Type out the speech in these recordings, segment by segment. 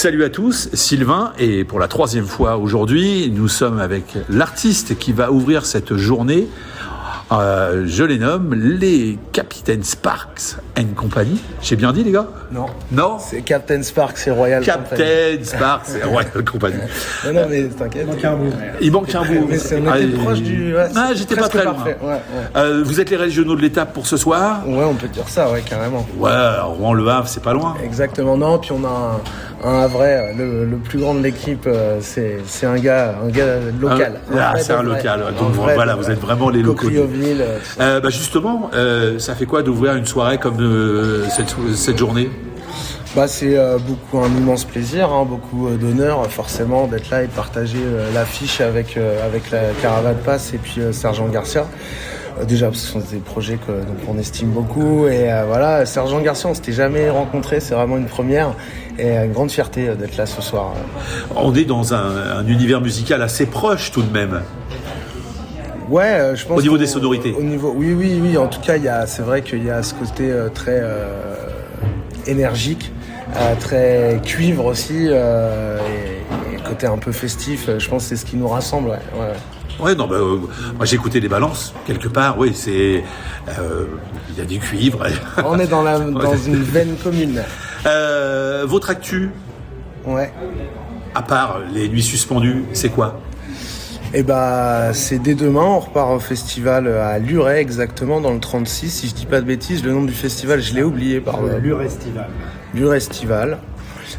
Salut à tous, Sylvain, et pour la 3e fois aujourd'hui, nous sommes avec l'artiste qui va ouvrir cette journée. Je les nomme les Captain Sparks and Company. J'ai bien dit, les gars? Non, c'est Captain Sparks et Royal Captain Company. Sparks et Royal Company. Non, mais t'inquiète. Il manque un bout. Mais on était proche du... Ouais, j'étais pas très loin. Ouais. Vous êtes les régionaux de l'étape pour ce soir? Ouais, on peut dire ça, ouais, carrément. Ouais, Rouen-Le Havre, c'est pas loin. Exactement, non, puis on a un vrai, le plus grand de l'équipe, c'est un gars local. C'est un local, donc voilà, vous êtes vraiment les locaux. Justement, ça fait quoi d'ouvrir une soirée comme cette journée? C'est un immense plaisir, beaucoup d'honneur forcément d'être là et de partager l'affiche avec la Caravane Pass et puis Sergent Garcia. Déjà parce que ce sont des projets qu'on estime beaucoup et voilà, Sergent Garcia on s'était jamais rencontré, c'est vraiment une première et une grande fierté d'être là ce soir. On est dans un univers musical assez proche tout de même. Ouais, je pense. Au niveau des sonorités. Oui. En tout cas, c'est vrai qu'il y a ce côté très énergique, très cuivre aussi, et côté un peu festif. Je pense que c'est ce qui nous rassemble. Ouais. Ouais, non, moi j'ai écouté les balances quelque part. Oui, c'est il y a du cuivre. On est dans une veine commune. Votre actu. Ouais. À part les nuits suspendues, c'est quoi? C'est dès demain, on repart au festival à Luray, exactement, dans le 36, si je dis pas de bêtises. Le nom du festival, je l'ai oublié, pardon. Lurestival.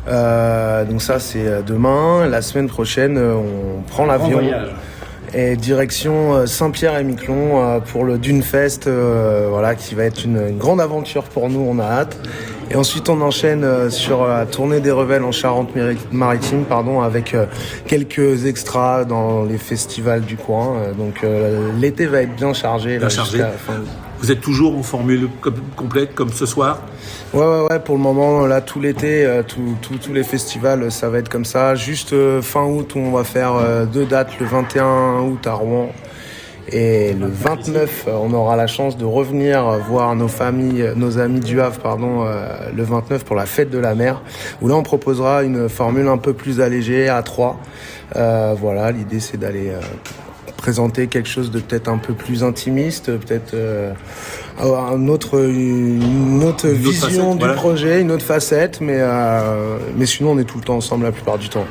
Donc ça, c'est demain. La semaine prochaine, on prend l'avion. Et direction Saint-Pierre-et-Miquelon pour le Dunefest, qui va être une grande aventure pour nous, on a hâte. Et ensuite on enchaîne sur la tournée des Revelles en Charente-Maritime, avec quelques extras dans les festivals du coin. Donc l'été va être bien chargé. Vous êtes toujours en formule complète comme ce soir? Ouais, pour le moment, là, tout l'été, tous les festivals, ça va être comme ça. Juste fin août, on va faire 2 dates, le 21 août à Rouen. Et le 29, on aura la chance de revenir voir nos amis du Havre, le 29 pour la fête de la mer, où là, on proposera une formule un peu plus allégée à 3. L'idée, c'est d'aller présenter quelque chose de peut-être un peu plus intimiste, peut-être une autre vision du projet, une autre facette, mais sinon on est tout le temps ensemble la plupart du temps.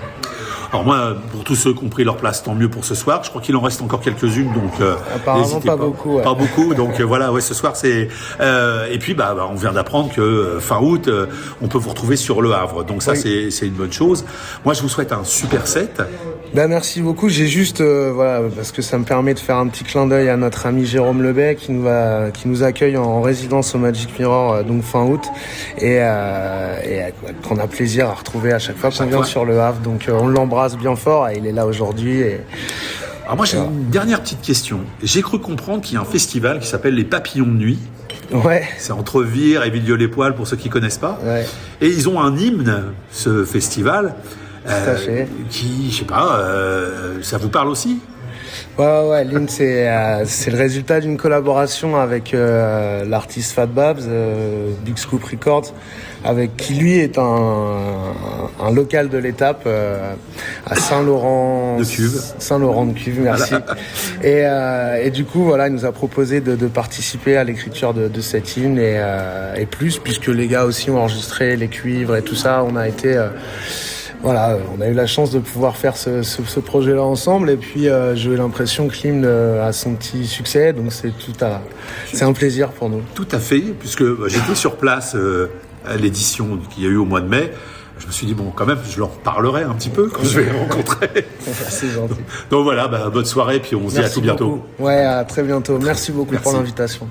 Alors moi, pour tous ceux qui ont pris leur place, tant mieux pour ce soir. Je crois qu'il en reste encore quelques-unes, donc apparemment pas beaucoup. Ouais. Pas beaucoup, donc ce soir c'est. Et puis on vient d'apprendre que fin août, on peut vous retrouver sur Le Havre. Donc ça c'est une bonne chose. Moi, je vous souhaite un super set. Merci beaucoup. J'ai juste parce que ça me permet de faire un petit clin d'œil à notre ami Jérôme Lebet qui nous accueille en résidence au Magic Mirror donc fin août et qu'on a plaisir à retrouver à chaque fois qu'on vient sur Le Havre. Donc on l'embrasse bien fort et il est là aujourd'hui. Alors moi j'ai une dernière petite question. J'ai cru comprendre qu'il y a un festival qui s'appelle les Papillons de Nuit. Ouais. C'est entre Vire et Villedieu-les-Poêles pour ceux qui connaissent pas. Ouais. Et ils ont un hymne, ce festival. Qui, je sais pas, ça vous parle aussi? Ouais, l'hymne c'est le résultat d'une collaboration avec l'artiste Fat Babs, Big Scoop Records, avec qui lui est un local de l'étape à Saint-Laurent de Cuve, merci. Et du coup il nous a proposé de participer à l'écriture de cette hymne et plus, puisque les gars aussi ont enregistré les cuivres et tout ça, on a été on a eu la chance de pouvoir faire ce projet-là ensemble et puis j'ai eu l'impression que l'hymne a son petit succès, donc c'est un plaisir pour nous. Tout à fait, puisque j'étais sur place à l'édition qu'il y a eu au mois de mai. Je me suis dit, quand même, je leur parlerai un petit peu quand je vais les rencontrer. C'est gentil. Donc voilà, bonne soirée, puis on se dit à tout bientôt. Ouais, à très bientôt. Merci beaucoup pour l'invitation.